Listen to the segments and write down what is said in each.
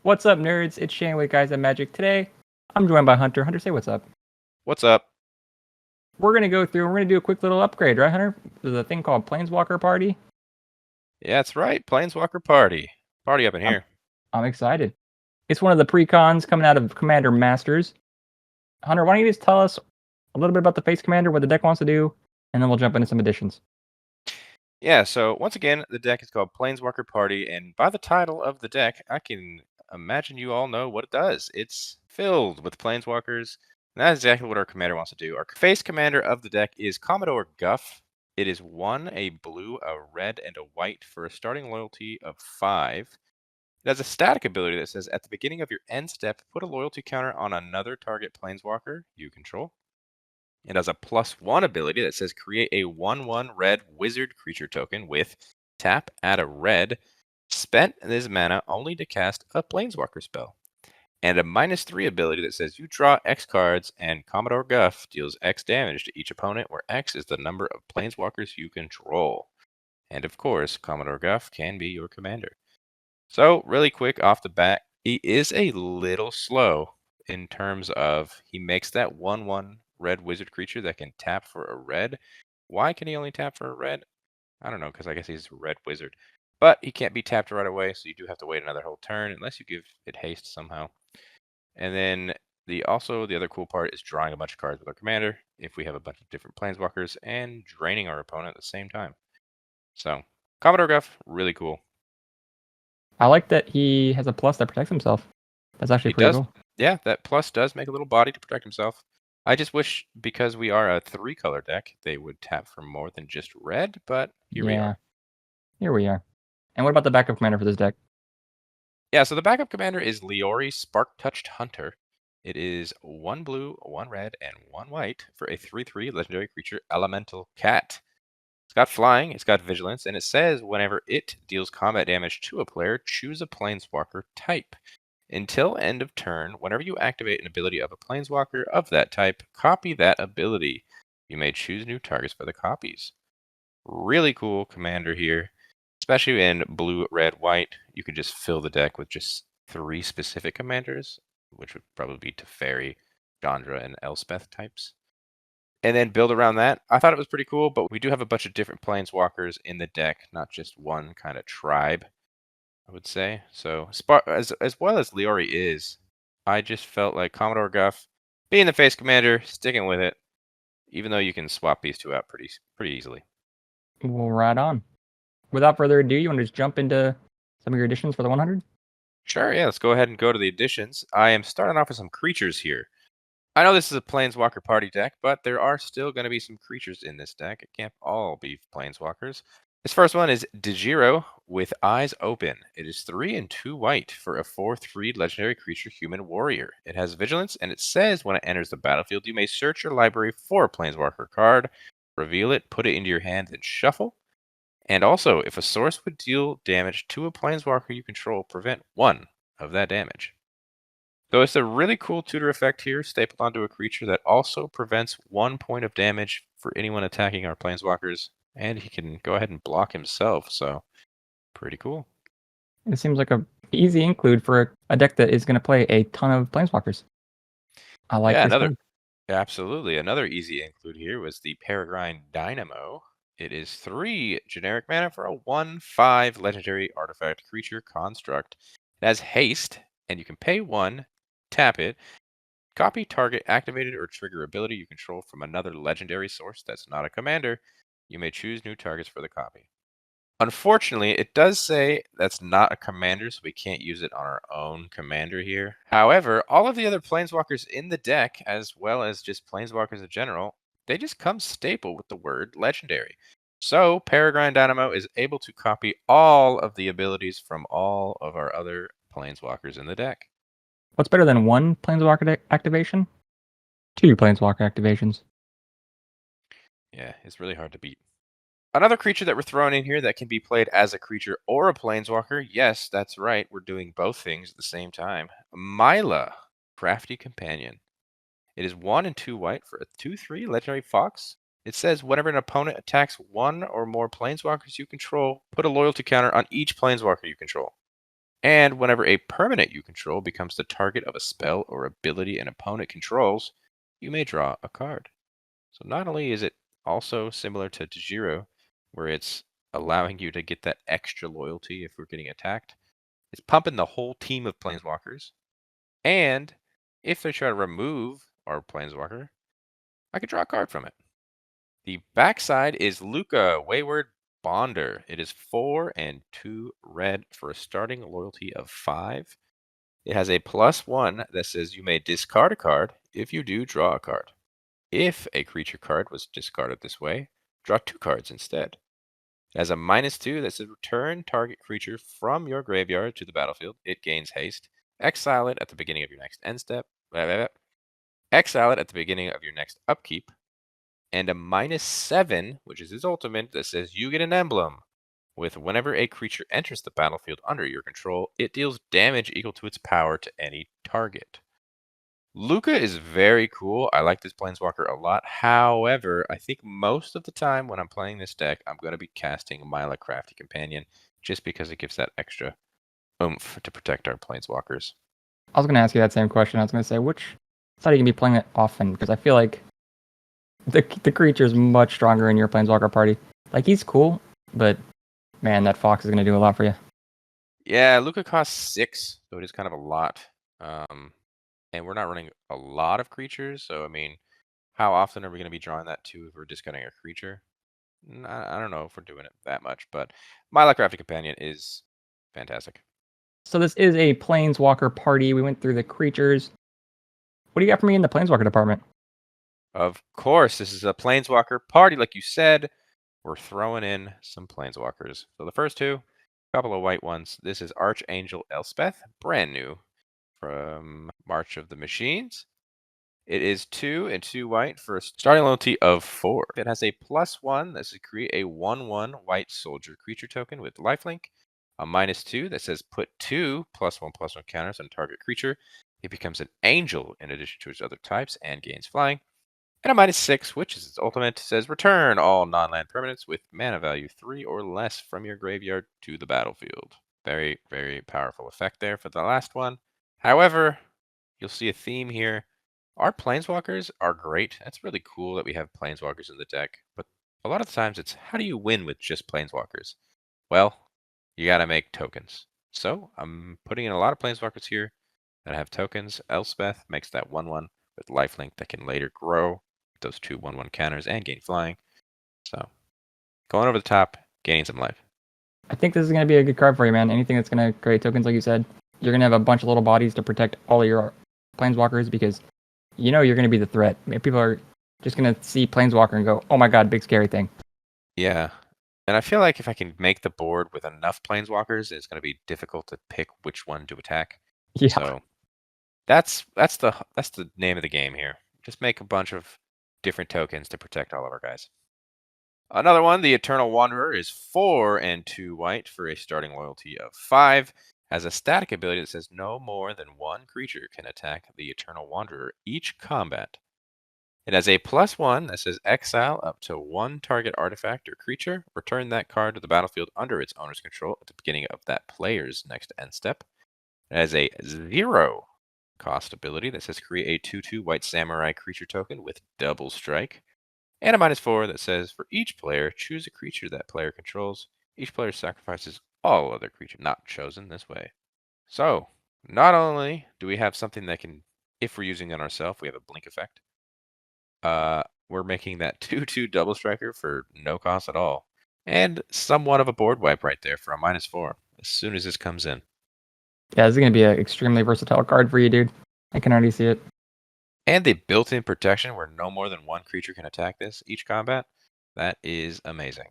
What's up, nerds? It's Shane with Guys at Magic. Today, I'm joined by Hunter. Hunter, say what's up. What's up? We're going to go through and we're going to do a quick little upgrade, right, Hunter? There's a thing called Planeswalker Party. Yeah, that's right. Planeswalker Party. Party up in here. I'm excited. It's one of the precons coming out of Commander Masters. Hunter, why don't you just tell us a little bit about the Face Commander, what the deck wants to do, and then we'll jump into some additions. Yeah, so once again, the deck is called Planeswalker Party, and by the title of the deck, I can imagine you all know what it does. It's filled with Planeswalkers, and that's exactly what our commander wants to do. Our face commander of the deck is Commodore Guff. It is 1, a blue, a red, and a white for a starting loyalty of 5. It has a static ability that says, at the beginning of your end step, put a loyalty counter on another target Planeswalker you control. It has a +1 ability that says create a 1/1 red wizard creature token with tap, add a red, spent this mana only to cast a Planeswalker spell. And a -3 ability that says you draw X cards and Commodore Guff deals X damage to each opponent, where X is the number of Planeswalkers you control. And of course, Commodore Guff can be your commander. So, really quick off the bat, he is a little slow in terms of he makes that 1/1 red wizard creature that can tap for a red. Why can he only tap for a red? I don't know, because I guess he's a red wizard. But he can't be tapped right away, so you do have to wait another whole turn unless you give it haste somehow. And then the other cool part is drawing a bunch of cards with our commander if we have a bunch of different planeswalkers and draining our opponent at the same time. So, Commodore Guff, really cool. I like that he has a plus that protects himself. That's actually He pretty does. cool. Yeah, that plus does make a little body to protect himself. I just wish, because we are a 3-color deck, they would tap for more than just red, but here we are. Here we are. And what about the backup commander for this deck? Yeah, so the backup commander is Leori Spark-Touched Hunter. It is 1 blue, 1 red, and 1 white for a 3/3 legendary creature elemental cat. It's got flying, it's got vigilance, and it says whenever it deals combat damage to a player, choose a planeswalker type. Until end of turn, whenever you activate an ability of a planeswalker of that type, copy that ability. You may choose new targets for the copies. Really cool commander here, especially in blue, red, white. You could just fill the deck with just 3 specific commanders, which would probably be Teferi, Chandra, and Elspeth types. And then build around that. I thought it was pretty cool, but we do have a bunch of different planeswalkers in the deck, not just one kind of tribe, I would say. So, as well as Leori is, I just felt like Commodore Guff, being the face commander, sticking with it, even though you can swap these two out pretty easily. Well, right on. Without further ado, you want to just jump into some of your additions for the 100? Sure, yeah, let's go ahead and go to the additions. I am starting off with some creatures here. I know this is a Planeswalker party deck, but there are still going to be some creatures in this deck. It can't all be Planeswalkers. This first one is Dejiro with Eyes Open. It is 3 and 2 white for a 4/3 legendary creature human warrior. It has vigilance, and it says when it enters the battlefield, you may search your library for a Planeswalker card, reveal it, put it into your hand, and shuffle. And also, if a source would deal damage to a Planeswalker you control, prevent 1 of that damage. So it's a really cool tutor effect here, stapled onto a creature that also prevents 1 point of damage for anyone attacking our planeswalkers, and he can go ahead and block himself, so pretty cool. It seems like a easy include for a deck that is going to play a ton of planeswalkers. I like this card. Absolutely. Another easy include here was the Peregrine Dynamo. It is 3 generic mana for a 1/5 legendary artifact creature construct. It has haste, and you can pay 1, tap it, copy target activated or trigger ability you control from another legendary source that's not a commander. You may choose new targets for the copy. Unfortunately, it does say that's not a commander, so we can't use it on our own commander here. However, all of the other planeswalkers in the deck, as well as just planeswalkers in general, they just come staple with the word legendary. So, Peregrine Dynamo is able to copy all of the abilities from all of our other planeswalkers in the deck. What's better than 1 planeswalker activation? 2 planeswalker activations. Yeah, it's really hard to beat. Another creature that we're throwing in here that can be played as a creature or a planeswalker. Yes, that's right. We're doing both things at the same time. Myla, Crafty Companion. It is 1 and 2 white for a 2/3 legendary fox. It says whenever an opponent attacks 1 or more planeswalkers you control, put a loyalty counter on each planeswalker you control. And whenever a permanent you control becomes the target of a spell or ability an opponent controls, you may draw a card. So not only is it also similar to Tajiro, where it's allowing you to get that extra loyalty if we're getting attacked, it's pumping the whole team of Planeswalkers. And if they try to remove our Planeswalker, I could draw a card from it. The backside is Luca, Wayward Bonder. It is 4 and 2 red for a starting loyalty of 5. It has a +1 that says you may discard a card. If you do, draw a card. If a creature card was discarded this way, draw 2 cards instead. It has a -2 that says return target creature from your graveyard to the battlefield. It gains haste. Exile it at the beginning of your next end step. Exile it at the beginning of your next upkeep. And a -7, which is his ultimate, that says you get an emblem. With whenever a creature enters the battlefield under your control, it deals damage equal to its power to any target. Luca is very cool. I like this Planeswalker a lot. However, I think most of the time when I'm playing this deck, I'm going to be casting Mila Crafty Companion just because it gives that extra oomph to protect our Planeswalkers. I was going to ask you that same question. I was going to say, which side are you going to be playing it often? Because I feel like the creature is much stronger in your Planeswalker party. Like, he's cool, but man, that Fox is going to do a lot for you. Yeah, Luca costs 6, so it is kind of a lot. And we're not running a lot of creatures, so I mean, how often are we going to be drawing that too if we're discarding a creature? I don't know if we're doing it that much, but Mila Crafty Companion is fantastic. So this is a Planeswalker party. We went through the creatures. What do you got for me in the Planeswalker department? Of course, this is a Planeswalker party, like you said. We're throwing in some Planeswalkers. So the first two, a couple of white ones. This is Archangel Elspeth, brand new from March of the Machines. It is 2 and 2 white for a starting loyalty of 4. It has a +1 that says create a 1/1 white soldier creature token with lifelink. A -2 that says put 2 +1/+1 counters on target creature. It becomes an angel in addition to its other types and gains flying. And a -6, which is its ultimate, says return all non-land permanents with mana value 3 or less from your graveyard to the battlefield. Very, very powerful effect there for the last one. However, you'll see a theme here. Our Planeswalkers are great. That's really cool that we have Planeswalkers in the deck. But a lot of the times it's how do you win with just Planeswalkers? Well, you got to make tokens. So I'm putting in a lot of Planeswalkers here that have tokens. Elspeth makes that 1/1 with lifelink that can later grow with those 2 1/1 counters and gain flying. So going over the top, gaining some life. I think this is going to be a good card for you, man. Anything that's going to create tokens, like you said, you're going to have a bunch of little bodies to protect all of your Planeswalkers because you know you're going to be the threat. I mean, people are just going to see Planeswalker and go, oh my god, big scary thing. Yeah. And I feel like if I can make the board with enough Planeswalkers, it's going to be difficult to pick which one to attack. Yeah. So that's the name of the game here. Just make a bunch of different tokens to protect all of our guys. Another one, the Eternal Wanderer, is 4 and 2 white for a starting loyalty of 5. Has a static ability that says no more than one creature can attack the Eternal Wanderer each combat. It has a +1 that says exile up to one target artifact or creature. Return that card to the battlefield under its owner's control at the beginning of that player's next end step. It has a 0 cost ability that says create a 2/2 white samurai creature token with double strike. And a -4 that says for each player, choose a creature that player controls. Each player sacrifices all other creatures not chosen this way. So, not only do we have something that can, if we're using it on ourselves, we have a blink effect. We're making that 2/2 double striker for no cost at all. And somewhat of a board wipe right there for a -4 as soon as this comes in. Yeah, this is going to be an extremely versatile card for you, dude. I can already see it. And the built-in protection where no more than one creature can attack this each combat. That is amazing.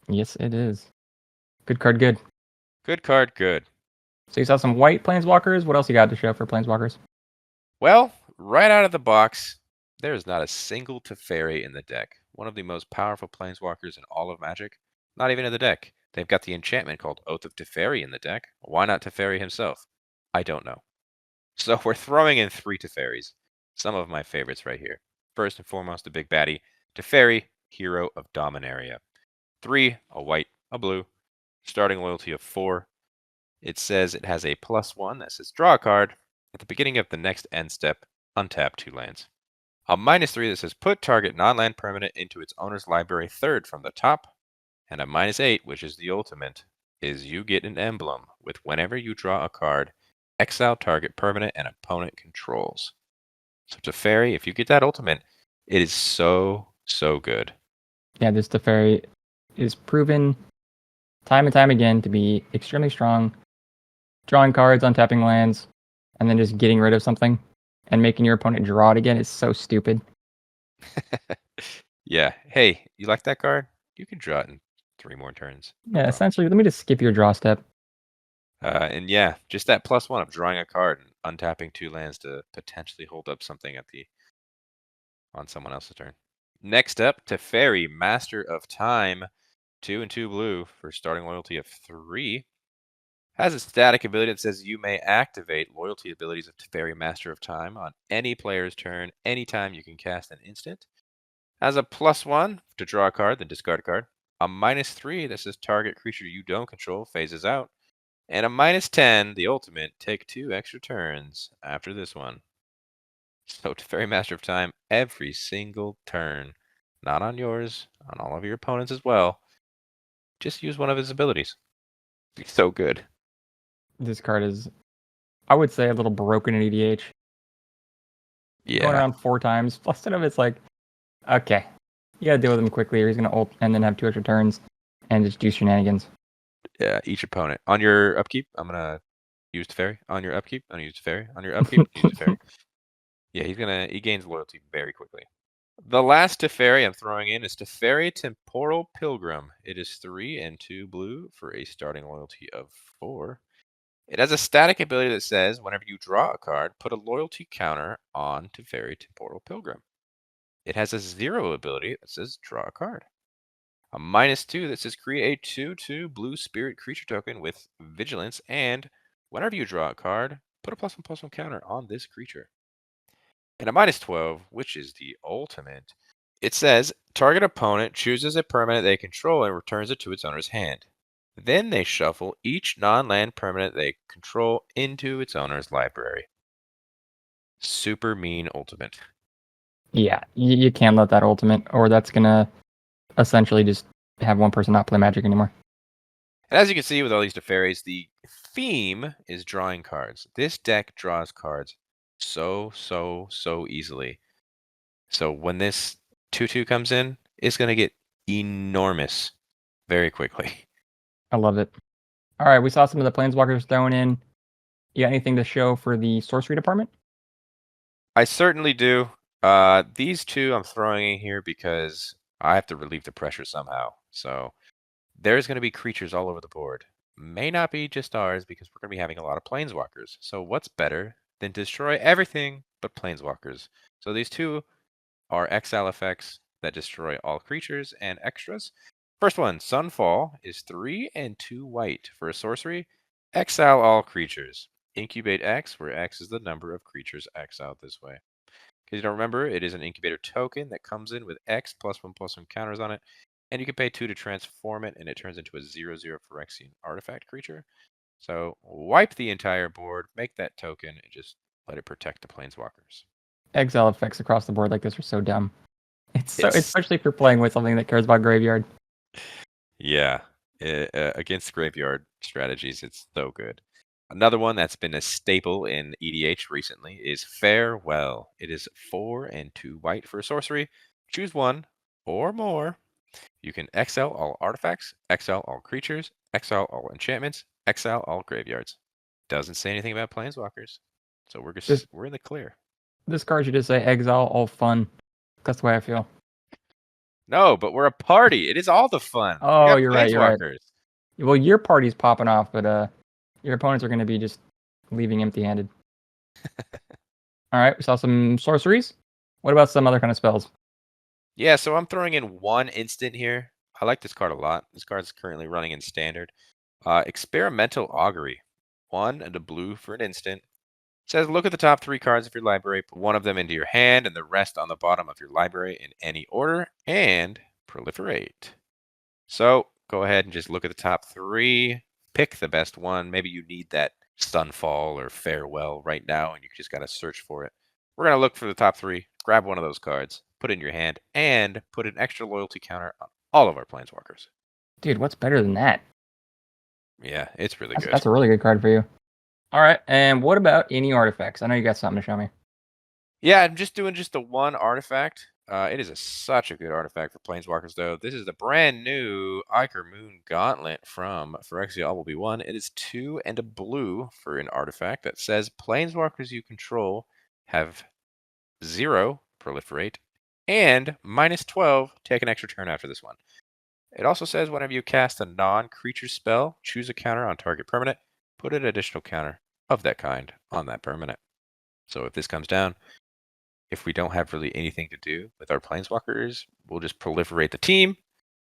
Yes, it is. Good card, good. Good card, good. So you saw some white Planeswalkers. What else you got to show for Planeswalkers? Well, right out of the box, there is not a single Teferi in the deck. One of the most powerful Planeswalkers in all of Magic. Not even in the deck. They've got the enchantment called Oath of Teferi in the deck. Why not Teferi himself? I don't know. So we're throwing in 3 Teferis. Some of my favorites right here. First and foremost, the big baddie, Teferi, Hero of Dominaria. 3, a white, a blue, starting loyalty of 4. It says it has a +1 that says draw a card. At the beginning of the next end step, untap 2 lands. A -3 that says put target non-land permanent into its owner's library third from the top. And a -8, which is the ultimate, is you get an emblem with whenever you draw a card, exile target permanent and opponent controls. So Teferi, if you get that ultimate, it is so, so good. Yeah, this Teferi is proven time and time again to be extremely strong. Drawing cards, untapping lands, and then just getting rid of something and making your opponent draw it again is so stupid. Yeah. Hey, you like that card? You can draw it in 3 more turns. No Yeah, problem. essentially, let me just skip your draw step. And yeah, just that +1 of drawing a card and untapping 2 lands to potentially hold up something on someone else's turn. Next up, Teferi, Master of Time, 2 and 2 blue for starting loyalty of 3. Has a static ability that says you may activate loyalty abilities of Teferi, Master of Time on any player's turn anytime you can cast an instant. Has a +1 to draw a card, then discard a card. A -3 that says target creature you don't control phases out. And a -10, the ultimate, take 2 extra turns after this one. So Teferi, Master of Time, every single turn. Not on yours, on all of your opponents as well. Just use one of his abilities. Be so good. This card is, I would say, a little broken in EDH. Going Yeah. around 4 times. Plus, of it's like, okay, you gotta deal with him quickly, or he's gonna ult and then have 2 extra turns and just do shenanigans. Yeah, each opponent. On your upkeep, I'm gonna use Teferi. On your upkeep, I'm gonna use Teferi. On your upkeep, use Teferi. Yeah, he gains loyalty very quickly. The last Teferi I'm throwing in is Teferi Temporal Pilgrim. It is 3 and 2 blue for a starting loyalty of 4. It has a static ability that says whenever you draw a card, put a loyalty counter on Teferi Temporal Pilgrim. It has a 0 ability that says draw a card. A -2 that says create a 2/2 blue spirit creature token with vigilance, and whenever you draw a card, put a +1/+1 counter on this creature. And a -12, which is the ultimate, it says target opponent chooses a permanent they control and returns it to its owner's hand. Then they shuffle each non-land permanent they control into its owner's library. Super mean ultimate. Yeah, you can't let that ultimate, or that's gonna essentially just have one person not play Magic anymore. And as you can see with all these Teferis, the theme is drawing cards. This deck draws cards so easily. So when this 2/2 comes in, it's going to get enormous very quickly. I love it. All right, we saw some of the Planeswalkers thrown in. You got anything to show for the sorcery department? I certainly do. These two I'm throwing in here because I have to relieve the pressure somehow. So there's going to be creatures all over the board. May not be just ours because we're going to be having a lot of planeswalkers. So what's better than destroy everything but planeswalkers? So these two are exile effects that destroy all creatures and extras. First one, Sunfall, is 3 and 2 white for a sorcery. Exile all creatures. Incubate X, where X is the number of creatures exiled this way. Because you don't remember, it is an incubator token that comes in with X +1/+1 counters on it. And you can pay 2 to transform it, and it turns into a 0/0 Phyrexian artifact creature. So wipe the entire board, make that token, and just let it protect the planeswalkers. Exile effects across the board like this are so dumb. It's so, It's especially if you're playing with something that cares about graveyard. Yeah, against graveyard strategies, it's so good. Another one that's been a staple in EDH recently is Farewell. It is 4 and 2 white for a sorcery. Choose one or more. You can exile all artifacts, exile all creatures, exile all enchantments, exile all graveyards. Doesn't say anything about planeswalkers, so This we're in the clear. this card should just say exile all fun. That's the way I feel. No, but we're a party. It is all the fun. We Oh, got you're right. You're right. planeswalkers. Well, your party's popping off, but your opponents are going to be just leaving empty-handed. All right, we saw some sorceries. What about some other kind of spells? Yeah, so I'm throwing in one instant here. I like this card a lot. This card is currently running in standard. Experimental Augury. 1 and a blue for an instant. Says look at the top 3 cards of your library, put one of them into your hand and the rest on the bottom of your library in any order, and proliferate. So go ahead and just look at the top 3. pick the best one. Maybe you need that Sunfall or Farewell right now, and you just got to search for it. We're going to look for the top 3, grab one of those cards, put it in your hand, and put an extra loyalty counter on all of our Planeswalkers. Dude, what's better than that? Yeah, it's really good. That's a really good card for you. All right, and what about any artifacts? I know you got something to show me. Yeah, I'm just doing just the one artifact. It is such a good artifact for Planeswalkers, though. This is the brand new Iker Moon Gauntlet from Phyrexia All Will Be One. It is 2 and a blue for an artifact that says Planeswalkers you control have 0 proliferate and -12 take an extra turn after this one. It also says whenever you cast a non-creature spell, choose a counter on target permanent, put an additional counter of that kind on that permanent. So if this comes down, if we don't have really anything to do with our Planeswalkers, we'll just proliferate the team.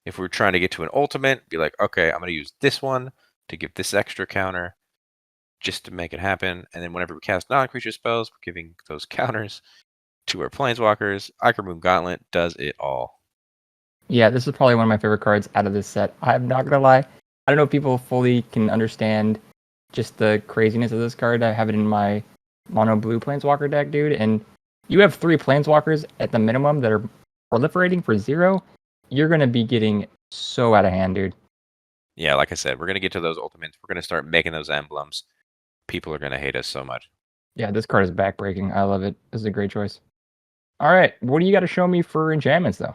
If we're trying to get to an ultimate, be like, okay, I'm going to use this one to give this extra counter just to make it happen. And then whenever we cast non-creature spells, we're giving those counters to our Planeswalkers. Iker Moon Gauntlet does it all. Yeah, this is probably one of my favorite cards out of this set. I'm not gonna lie. I don't know if people fully can understand just the craziness of this card. I have it in my mono blue Planeswalker deck, dude, and you have 3 Planeswalkers at the minimum that are proliferating for 0. You're gonna be getting so out of hand, dude. Yeah, like I said, we're going to get to those ultimates. We're going to start making those emblems. People are going to hate us so much. Yeah, this card is backbreaking. I love it. This is a great choice. All right, what do you got to show me for enchantments, though?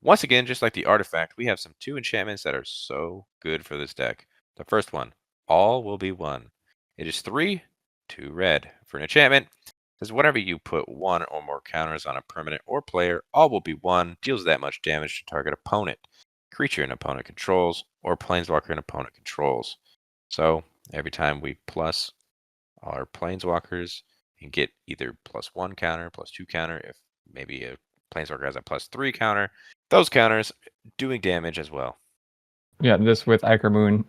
Once again, just like the artifact, we have some 2 enchantments that are so good for this deck. The first one, All Will Be One. It is 3, 2 red. For an enchantment, it says whenever you put 1 or more counters on a permanent or player, All Will Be One deals that much damage to target opponent, creature an opponent controls, or planeswalker an opponent controls. So every time we plus our planeswalkers and get either +1 counter, +2 counter, if maybe a planeswalker has a +3 counter, those counters doing damage as well. Yeah, this with Iker Moon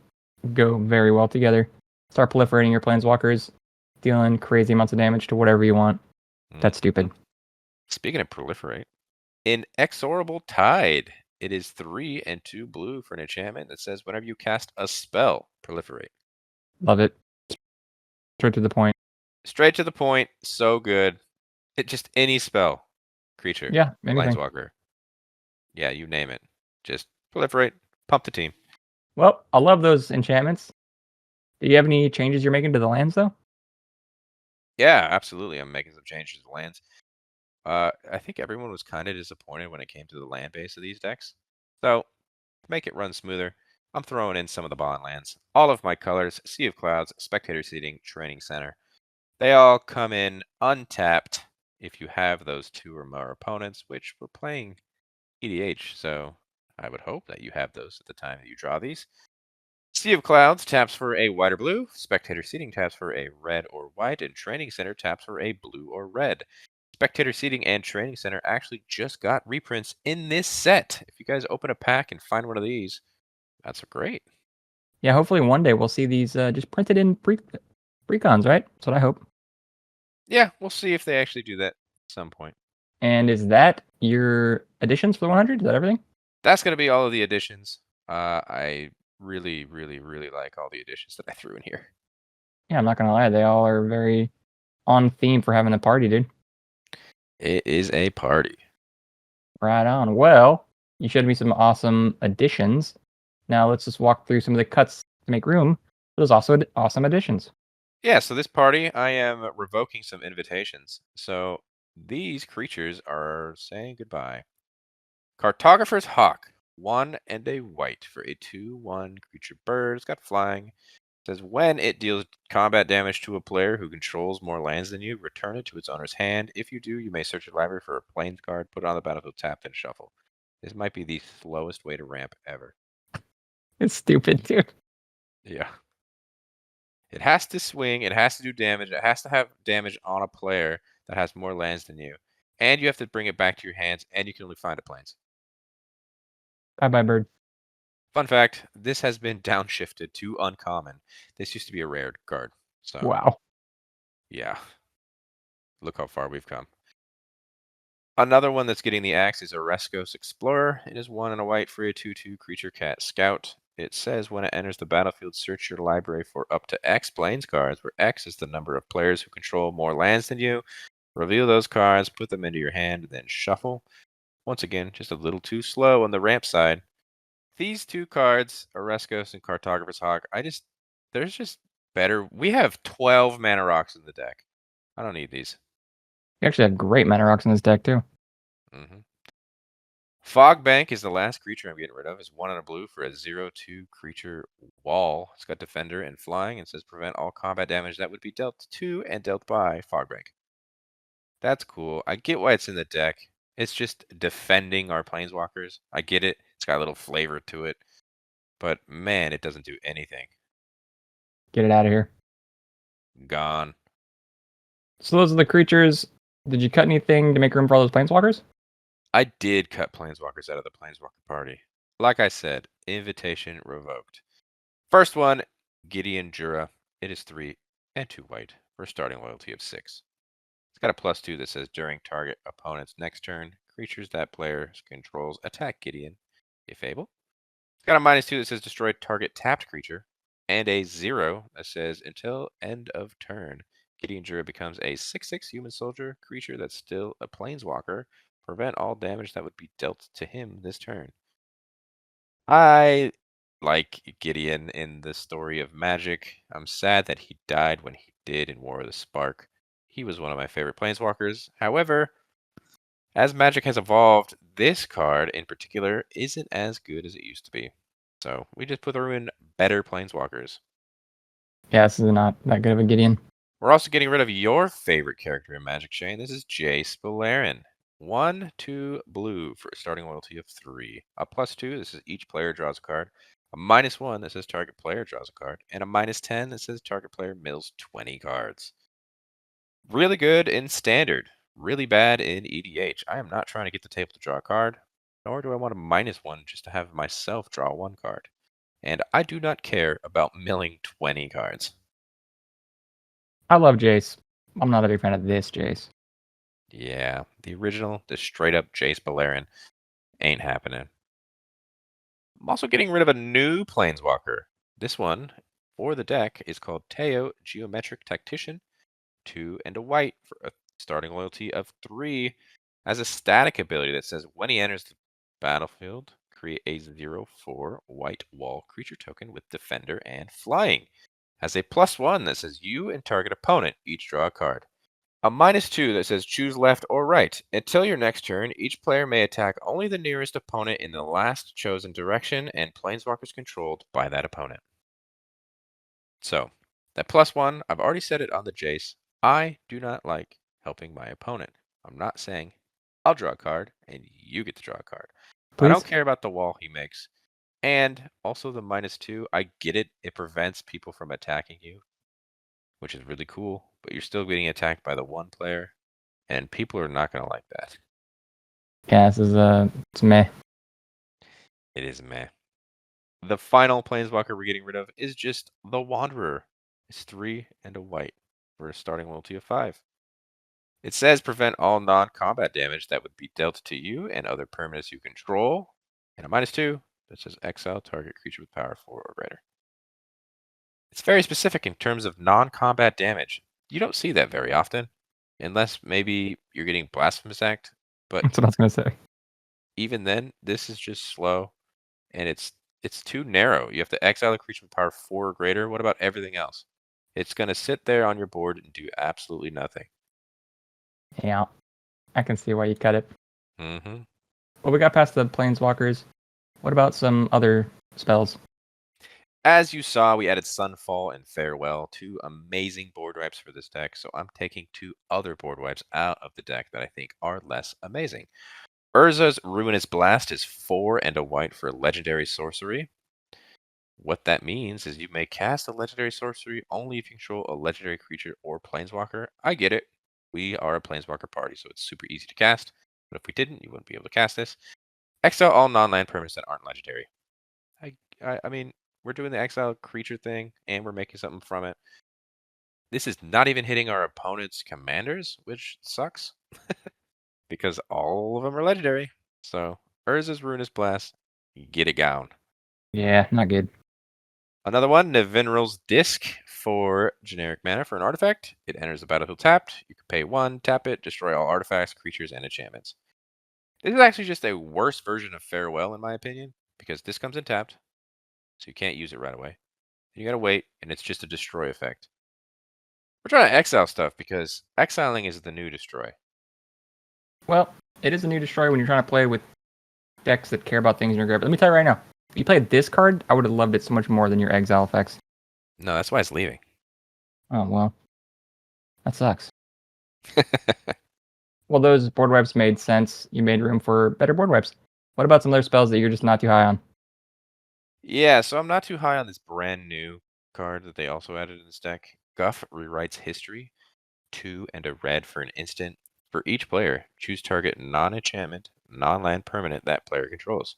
go very well together. Start proliferating your Planeswalkers, dealing crazy amounts of damage to whatever you want. That's stupid. Speaking of proliferate, Inexorable Tide. It is 3 and 2 blue for an enchantment that says whenever you cast a spell, proliferate. Love it. Straight to the point. Straight to the point, so good. It just any spell, creature, Yeah, anything. planeswalker. Yeah, you name it. Just proliferate, pump the team. Well, I love those enchantments. Do you have any changes you're making to the lands, though? Yeah, absolutely. I'm making some changes to lands. I think everyone was kind of disappointed when it came to the land base of these decks. So, to make it run smoother, I'm throwing in some of the bond lands. All of my colors, Sea of Clouds, Spectator Seating, Training Center. They all come in untapped if you have those 2 or more opponents, which we're playing EDH, so I would hope that you have those at the time that you draw these. Sea of Clouds taps for a white or blue, Spectator Seating taps for a red or white, and Training Center taps for a blue or red. Spectator Seating and Training Center actually just got reprints in this set. If you guys open a pack and find one of these, that's great. Yeah, hopefully one day we'll see these just printed in Precons, right? That's what I hope. Yeah, we'll see if they actually do that at some point. And is that your additions for the 100? Is that everything? That's going to be all of the additions. I really, really, really like all the additions that I threw in here. Yeah, I'm not gonna lie, they all are very on theme for having a party, dude. It is a party. Right on. Well, you showed me some awesome additions. Now let's just walk through some of the cuts to make room for those also awesome additions. Yeah, so this party, I am revoking some invitations. So these creatures are saying goodbye. Cartographer's Hawk, 1 and a white for a 2/1 creature bird. It's got flying. Says when it deals combat damage to a player who controls more lands than you, return it to its owner's hand. If you do, you may search your library for a plains card, put it on the battlefield, tap, then shuffle. This might be the slowest way to ramp ever. It's stupid, dude. Yeah. It has to swing, it has to do damage, it has to have damage on a player that has more lands than you. And you have to bring it back to your hands, and you can only find a plains. Bye bye, bird. Fun fact, this has been downshifted to uncommon. This used to be a rare card. So Wow. yeah. Look how far we've come. Another one that's getting the axe is Oreskos Explorer. It is 1 and a white for a 2/2 creature cat scout. It says when it enters the battlefield, search your library for up to X Plains cards, where X is the number of players who control more lands than you. Reveal those cards, put them into your hand, and then shuffle. Once again, just a little too slow on the ramp side. These two cards, Oreskos and Cartographer's Hawk, there's just better. We have 12 mana rocks in the deck. I don't need these. You actually have great mana rocks in this deck too. hmm Fog Bank is the last creature I'm getting rid of. It's 1 and a blue for a 0/2 creature wall. It's got Defender and Flying and says prevent all combat damage that would be dealt to and dealt by Fog Bank. That's cool. I get why it's in the deck. It's just defending our Planeswalkers. I get it. It's got a little flavor to it. But man, it doesn't do anything. Get it out of here. Gone. So those are the creatures. Did you cut anything to make room for all those planeswalkers? I did cut Planeswalkers out of the Planeswalker party. Like I said, invitation revoked. First one, Gideon Jura. It is 3 and 2 white for a starting loyalty of 6. It's got a +2 that says during target opponent's next turn, creatures that player controls attack Gideon, if able. It's got a -2 that says destroy target tapped creature, and a 0 that says until end of turn, Gideon Jura becomes a 6/6 human soldier creature that's still a planeswalker. Prevent all damage that would be dealt to him this turn. I like Gideon in the story of Magic. I'm sad that he died when he did in War of the Spark. He was one of my favorite planeswalkers. However, as Magic has evolved, this card in particular isn't as good as it used to be. So we just put through in better planeswalkers. Yeah, this is not that good of a Gideon. We're also getting rid of your favorite character in Magic Chain. This is Jace Beleren. 1, 2 blue for a starting loyalty of 3. A +2, this is each player draws a card. A -1 that says target player draws a card. And a -10 that says target player mills 20 cards. Really good in Standard. Really bad in EDH. I am not trying to get the table to draw a card. Nor do I want a -1 just to have myself draw 1 card. And I do not care about milling 20 cards. I love Jace. I'm not a big fan of this Jace. Yeah, the original, the straight up Jace Beleren ain't happening. I'm also getting rid of a new Planeswalker. This one for the deck is called Teo Geometric Tactician. 2 and a white for a starting loyalty of 3. Has a static ability that says when he enters the battlefield, create a 0/4 white wall creature token with Defender and Flying. Has a +1 that says you and target opponent each draw a card. A -2 that says choose left or right. Until your next turn, each player may attack only the nearest opponent in the last chosen direction and planeswalkers controlled by that opponent. So, that +1, I've already said it on the Jace. I do not like helping my opponent. I'm not saying I'll draw a card and you get to draw a card. I don't Please? care about the wall he makes. And also the -2, I get it. It prevents people from attacking you, which is really cool, but you're still getting attacked by the one player, and people are not going to like that. Yeah, this is it's meh. It is meh. The final planeswalker we're getting rid of is just the Wanderer. It's 3 and a white for a starting loyalty of 5. It says prevent all non-combat damage that would be dealt to you and other permanents you control, and a -2 that says exile target creature with power 4 or greater. It's very specific in terms of non-combat damage. You don't see that very often, unless maybe you're getting Blasphemous Act, but That's what I was gonna say. even then, this is just slow, and it's too narrow. You have to exile a creature with power 4 or greater. What about everything else? It's going to sit there on your board and do absolutely nothing. Yeah, I can see why you cut it. Mm-hmm. Well, we got past the planeswalkers. What about some other spells? As you saw, we added Sunfall and Farewell, 2 amazing board wipes for this deck, so I'm taking 2 other board wipes out of the deck that I think are less amazing. Urza's Ruinous Blast is 4 and a white for legendary sorcery. What that means is you may cast a legendary sorcery only if you control a legendary creature or planeswalker. I get it. We are a planeswalker party, so it's super easy to cast. But if we didn't, you wouldn't be able to cast this. Exile all non-land permanents that aren't legendary. I mean, we're doing the exile creature thing, and we're making something from it. This is not even hitting our opponent's commanders, which sucks. Because all of them are legendary. So, Urza's Ruinous Blast, get it down. Yeah, not good. Another one, Nevinral's Disc for generic mana for an artifact. It enters the battlefield tapped. You can pay 1, tap it, destroy all artifacts, creatures, and enchantments. This is actually just a worse version of Farewell, in my opinion, because this comes in tapped, so you can't use it right away. You gotta wait, and it's just a destroy effect. We're trying to exile stuff because exiling is the new destroy. Well, it is a new destroy when you're trying to play with decks that care about things in your grave. Let me tell you right now, if you played this card, I would have loved it so much more than your exile effects. No, that's why it's leaving. Oh, well. That sucks. Well, those board wipes made sense. You made room for better board wipes. What about some other spells that you're just not too high on? Yeah, so I'm not too high on this brand new card that they also added in this deck. Guff rewrites history. 2 and a red for an instant. For each player, choose target non-enchantment, non-land permanent that player controls.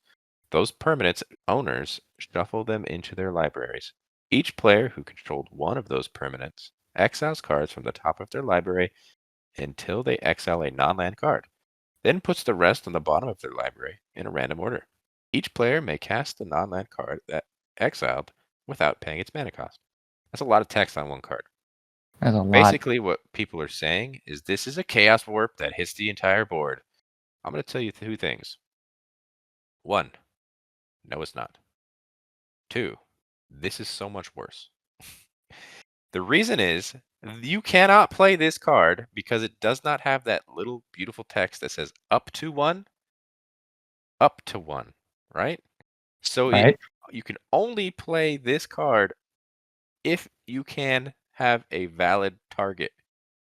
Those permanents' owners shuffle them into their libraries. Each player who controlled one of those permanents exiles cards from the top of their library until they exile a non-land card, then puts the rest on the bottom of their library in a random order. Each player may cast the non-land card that exiled without paying its mana cost. That's a lot of text on one card. That's a lot. Basically, what people are saying is this is a chaos warp that hits the entire board. I'm going to tell you 2 things. 1, no, it's not. 2, this is so much worse. The reason is you cannot play this card because it does not have that little beautiful text that says up to 1, right? So Right? you can only play this card if you can have a valid target.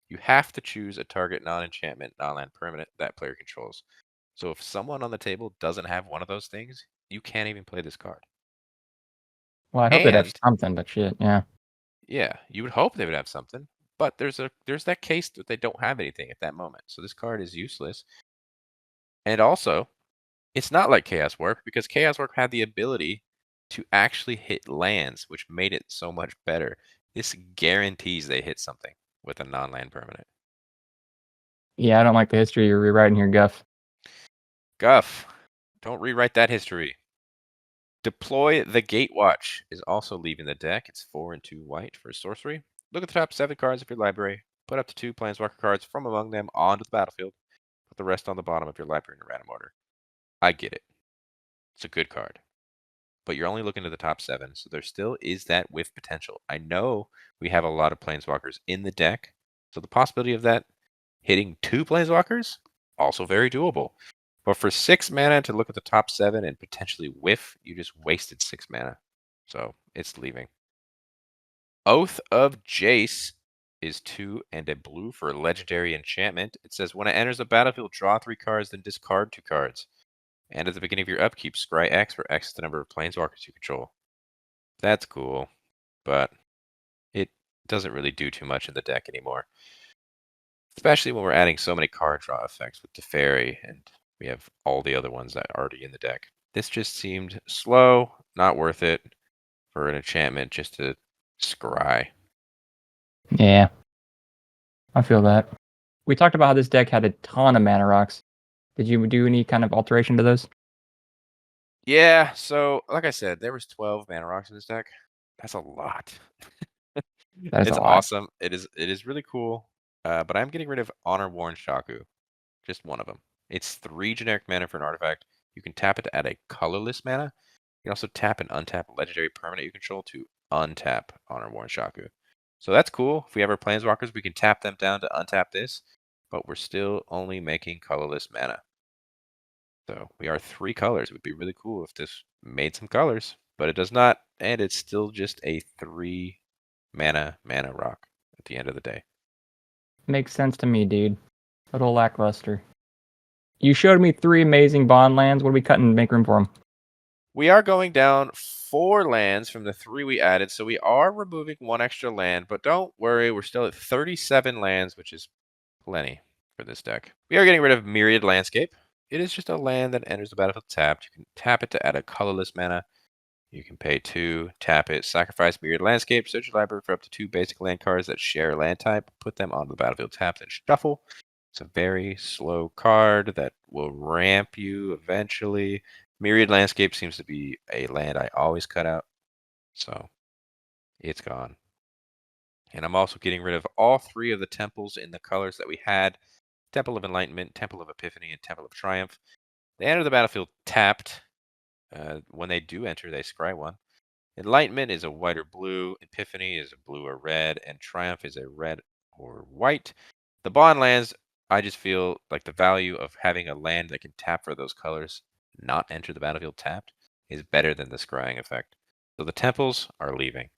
You have to choose a target non-enchantment, non-land permanent that player controls. So if someone on the table doesn't have one of those things, you can't even play this card. Well, I hope they'd have And something, but shit, yeah. yeah, you would hope they would have something, but there's that case that they don't have anything at that moment. So this card is useless. And also, it's not like Chaos Warp because Chaos Warp had the ability to actually hit lands, which made it so much better. This guarantees they hit something with a non-land permanent. Yeah, I don't like the history you're rewriting here, Guff. Guff, don't rewrite that history. Deploy the Gatewatch is also leaving the deck. It's 4 and 2 white for sorcery. Look at the top 7 cards of your library. Put up to 2 Planeswalker cards from among them onto the battlefield. Put the rest on the bottom of your library in a random order. I get it. It's a good card. But you're only looking at the top 7, so there still is that whiff potential. I know we have a lot of Planeswalkers in the deck, so the possibility of that hitting 2 Planeswalkers, also very doable. But for 6 mana to look at the top 7 and potentially whiff, you just wasted 6 mana. So it's leaving. Oath of Jace is 2 and a blue for a legendary enchantment. It says when it enters the battlefield, draw 3 cards, then discard 2 cards. And at the beginning of your upkeep, scry X, where X is the number of planeswalkers you control. That's cool, but it doesn't really do too much in the deck anymore. Especially when we're adding so many card draw effects with Teferi, and we have all the other ones that are already in the deck. This just seemed slow, not worth it for an enchantment just to scry. Yeah, I feel that. We talked about how this deck had a ton of mana rocks. Did you do any kind of alteration to those? Yeah, so like I said, there was 12 mana rocks in this deck. That's a lot. That is a It's lot. awesome. It is really cool. But I'm getting rid of Honor Worn Shaku. Just one of them. It's 3 generic mana for an artifact. You can tap it to add a colorless mana. You can also tap and untap a legendary permanent you control to untap Honor Worn Shaku. So that's cool. If we have our Planeswalkers, we can tap them down to untap this, but we're still only making colorless mana. So we are 3 colors. It would be really cool if this made some colors, but it does not, and it's still just a 3 mana rock at the end of the day. Makes sense to me, dude. A little lackluster. You showed me 3 amazing bond lands. What are we cutting to make room for them? We are going down 4 lands from the 3 we added, so we are removing 1 extra land, but don't worry, we're still at 37 lands, which is plenty for this deck. We are getting rid of Myriad Landscape. It is just a land that enters the battlefield tapped. You can tap it to add a colorless mana. You can pay 2, tap it, sacrifice Myriad Landscape, search your library for up to 2 basic land cards that share land type, put them onto the battlefield tapped, and shuffle. It's a very slow card that will ramp you eventually. Myriad Landscape seems to be a land I always cut out, so it's gone. And I'm also getting rid of all 3 of the temples in the colors that we had: Temple of Enlightenment, Temple of Epiphany, and Temple of Triumph. They enter the battlefield tapped. When they do enter, they scry 1. Enlightenment is a white or blue, Epiphany is a blue or red, and Triumph is a red or white. The bond lands, I just feel like the value of having a land that can tap for those colors, not enter the battlefield tapped, is better than the scrying effect. So the temples are leaving.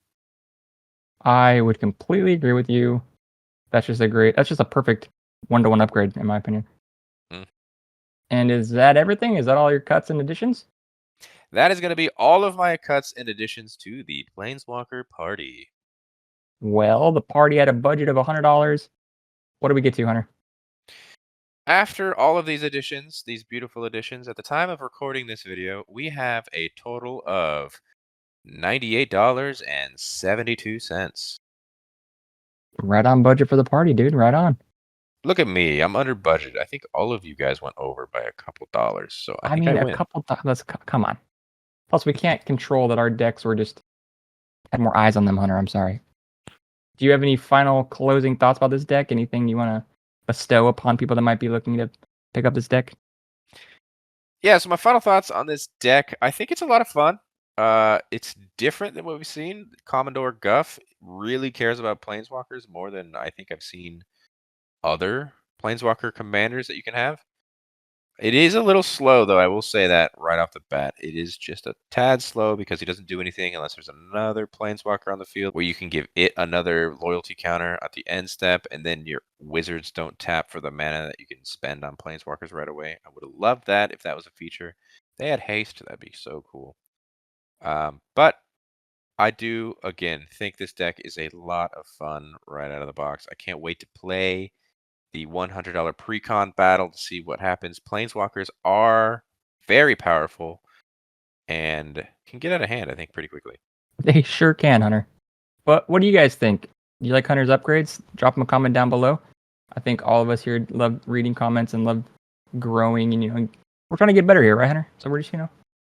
I would completely agree with you. That's just a perfect 1-to-1 upgrade, in my opinion. Mm. And is that everything? Is that all your cuts and additions? That is going to be all of my cuts and additions to the Planeswalker party. Well, the party had a budget of $100. What do we get to, Hunter? After all of these additions, these beautiful additions, at the time of recording this video, we have a total of $98.72. Right on budget for the party, dude. Right on. Look at me. I'm under budget. I think all of you guys went over by a couple dollars, so I think I mean, a win. couple. Come on. Plus, we can't control that our decks were just had more eyes on them, Hunter. I'm sorry. Do you have any final closing thoughts about this deck? Anything you want to bestow upon people that might be looking to pick up this deck? Yeah, so my final thoughts on this deck, I think it's a lot of fun. It's different than what we've seen. Commodore Guff really cares about Planeswalkers more than I think I've seen other Planeswalker commanders that you can have. It is a little slow, though. I will say that right off the bat. It is just a tad slow because he doesn't do anything unless there's another Planeswalker on the field where you can give it another loyalty counter at the end step, and then your wizards don't tap for the mana that you can spend on Planeswalkers right away. I would have loved that if that was a feature. If they had haste, that'd be so cool. But I do, again, think this deck is a lot of fun right out of the box. I can't wait to play the $100 Precon battle to see what happens. Planeswalkers are very powerful and can get out of hand, I think, pretty quickly. They sure can, Hunter. But what do you guys think? Do you like Hunter's upgrades? Drop them a comment down below. I think all of us here love reading comments and love growing, and we're trying to get better here, right, Hunter? So we're just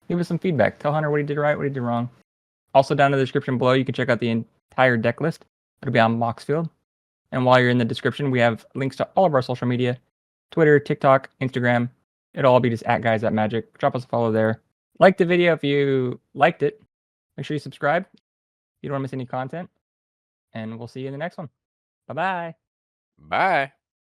give us some feedback. Tell Hunter what he did right, what he did wrong. Also, down in the description below, you can check out the entire deck list. It'll be on Moxfield. And while you're in the description, we have links to all of our social media: Twitter, TikTok, Instagram. It'll all be just @guys@magic. Drop us a follow there. Like the video if you liked it. Make sure you subscribe. You don't want to miss any content. And we'll see you in the next one. Bye-bye. Bye.